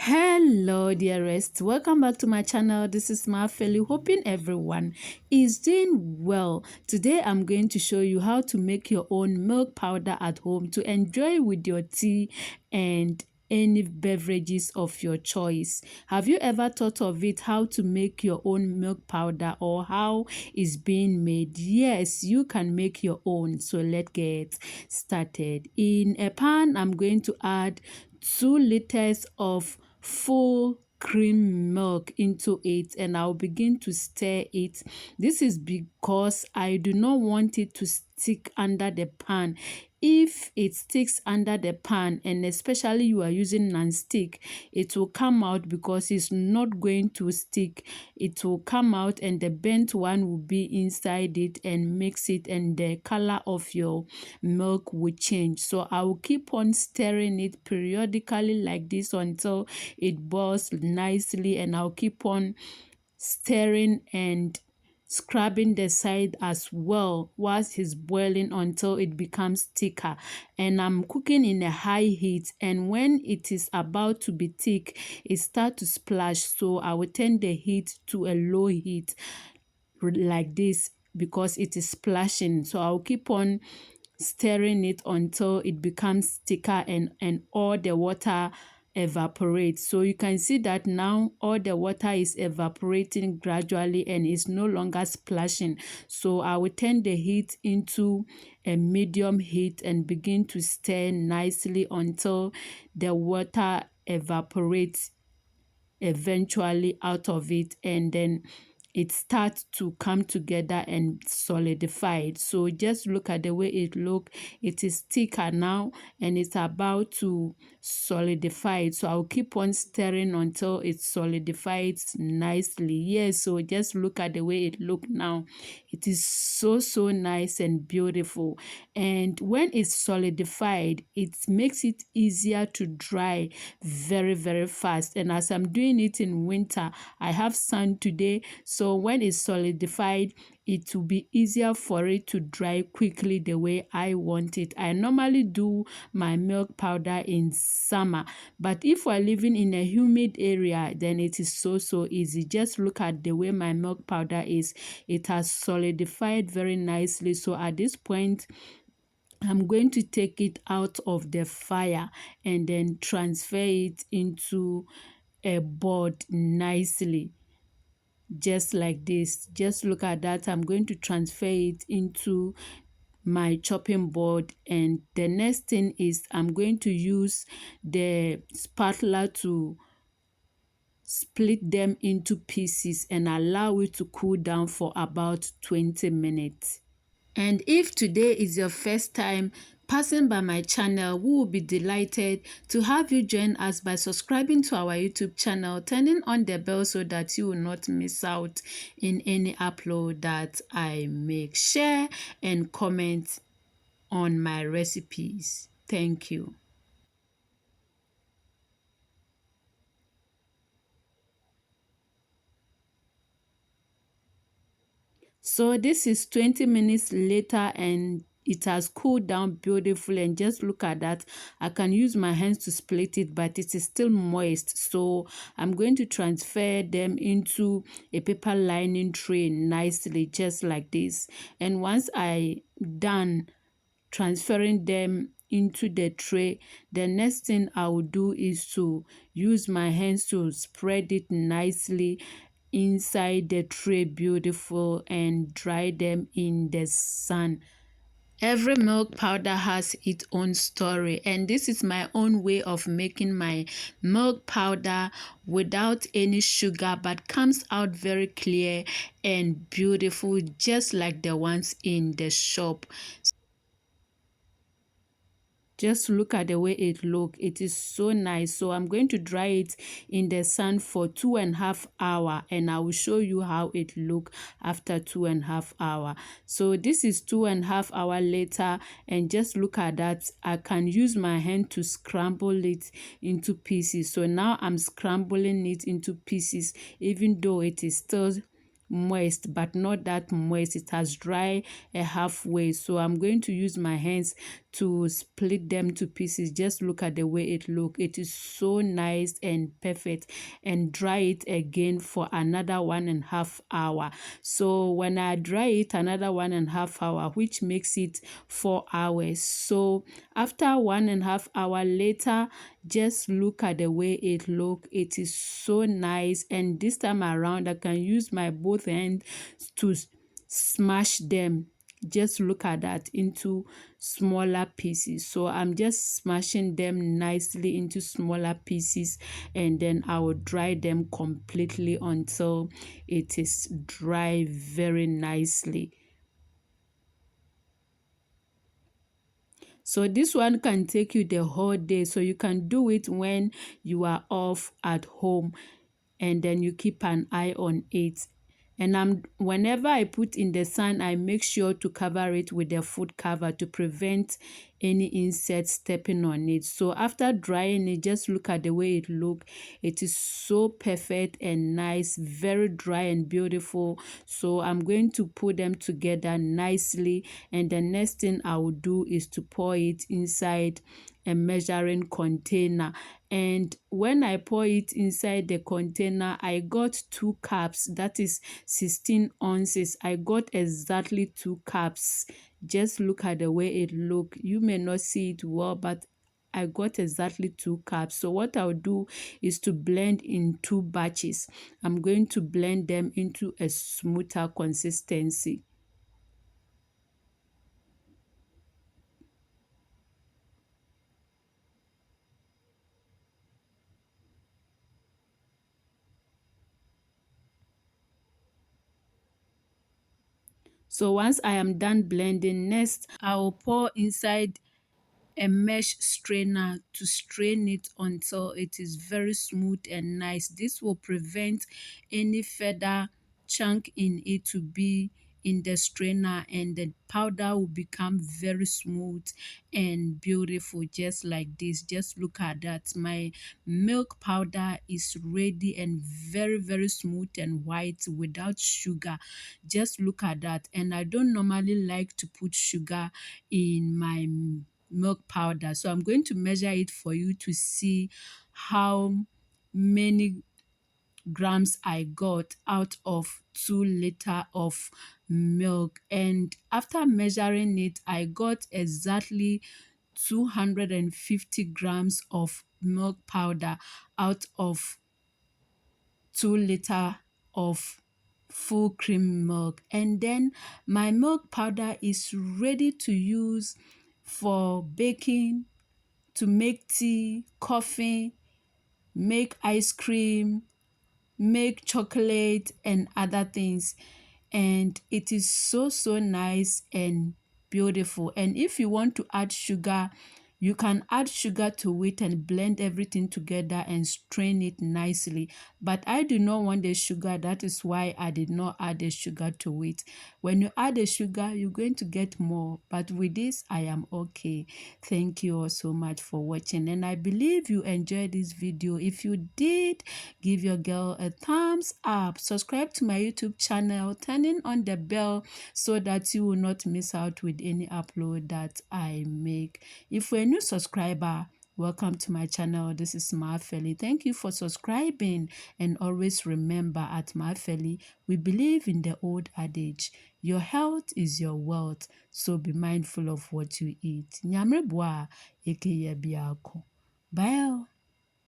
Hello dearest, welcome back to my channel. This is Maafeli, hoping everyone is doing well. Today I'm going to show you how to make your own milk powder at home to enjoy with your tea and any beverages of your choice. Have you ever thought of it, how to make your own milk powder or how it's being made? Yes, you can make your own. So let's get started. In a pan, I'm going to add 2 liters of full cream milk into it, and I'll begin to stir it. This is because I do not want it to stick under the pan. If it sticks under the pan, and especially you are using non-stick, it will come out because it's not going to stick. It will come out and the burnt one will be inside it and mix it, and the color of your milk will change. So I will keep on stirring it periodically like this until it boils nicely, and I'll keep on stirring and scrubbing the side as well whilst it's boiling until it becomes thicker. And I'm cooking in a high heat, and when it is about to be thick, it starts to splash, so I will turn the heat to a low heat like this because it is splashing. So I'll keep on stirring it until it becomes thicker and all the water evaporates. So you can see that now all the water is evaporating gradually and is no longer splashing. So I will turn the heat into a medium heat and begin to stir nicely until the water evaporates eventually out of it, and then it starts to come together and solidify. So just look at the way it look. It is thicker now and it's about to solidify. So I'll keep on stirring until it solidifies nicely. Yes, so just look at the way it look now. It is so nice and beautiful. And when it's solidified, it makes it easier to dry very fast. And as I'm doing it in winter, I have sun today, so when it's solidified, it will be easier for it to dry quickly the way I want it. I normally do my milk powder in summer, but if we're living in a humid area, then it is so easy. Just look at the way my milk powder is. It has solidified very nicely. So at this point, I'm going to take it out of the fire and then transfer it into a board nicely, just like this. Just look at that. I'm going to transfer it into my chopping board, and the next thing is I'm going to use the spatula to split them into pieces and allow it to cool down for about 20 minutes. And if today is your first time passing by my channel, we will be delighted to have you join us by subscribing to our YouTube channel, turning on the bell so that you will not miss out in any upload that I make. Share and comment on my recipes. Thank you. So this is 20 minutes later and it has cooled down beautifully, and just look at that. I can use my hands to split it, but it is still moist. So I'm going to transfer them into a paper lining tray nicely, just like this. And once I done transferring them into the tray, the next thing I will do is to use my hands to spread it nicely inside the tray, beautiful, and dry them in the sun. Every milk powder has its own story, and this is my own way of making my milk powder without any sugar, but comes out very clear and beautiful, just like the ones in the shop. Just look at the way it look. It is so nice. So I'm going to dry it in the sun for 2.5 hours, and I will show you how it look after 2.5 hours. So this is 2.5 hours later, and just look at that. I can use my hand to scramble it into pieces. So now I'm scrambling it into pieces, even though it is still moist, but not that moist. It has dry halfway. So I'm going to use my hands to split them to pieces. Just look at the way it look. It is so nice and perfect. And dry it again for another 1.5 hour. So when I dry it another 1.5 hour, which makes it 4 hours. So after 1.5 hour later, just look at the way it look. It is so nice, and this time around I can use my both hands to smash them. Just look at that, into smaller pieces. So I'm just smashing them nicely into smaller pieces, and then I will dry them completely until it is dry very nicely. So this one can take you the whole day. So you can do it when you are off at home, and then you keep an eye on it. And whenever I put in the sun, I make sure to cover it with a food cover to prevent any insects stepping on it. So after drying it, just look at the way it look. It is so perfect and nice, very dry and beautiful. So I'm going to put them together nicely, and the next thing I will do is to pour it inside a measuring container. And when I pour it inside the container, I got 2 cups, that is 16 ounces. I got exactly 2 cups. Just look at the way it look. You may not see it well, but I got exactly 2 cups. So what I'll do is to blend in 2 batches. I'm going to blend them into a smoother consistency. So once I am done blending, next I will pour inside a mesh strainer to strain it until it is very smooth and nice. This will prevent any further chunk in it to be in the strainer, and the powder will become very smooth and beautiful, just like this. Just look at that. My milk powder is ready and very smooth and white without sugar. Just look at that. And I don't normally like to put sugar in my milk powder, so I'm going to measure it for you to see how many grams I got out of 2 liters of milk. And after measuring it, I got exactly 250 grams of milk powder out of 2 liters of full cream milk. And then my milk powder is ready to use for baking, to make tea, coffee, make ice cream, make chocolate and other things. And it is so nice and beautiful. And if you want to add sugar, you can add sugar to it and blend everything together and strain it nicely. But I do not want the sugar. That is why I did not add the sugar to it. When you add the sugar, you're going to get more. But with this, I am okay. Thank you all so much for watching. And I believe you enjoyed this video. If you did, give your girl a thumbs up. Subscribe to my YouTube channel. Turning on the bell so that you will not miss out with any upload that I make. If you're a new subscriber, welcome to my channel. This is Maafeli. Thank you for subscribing, and always remember, at Maafeli we believe in the old adage, your health is your wealth, so be mindful of what you eat. Nyamre boa eke ye biako. Bye.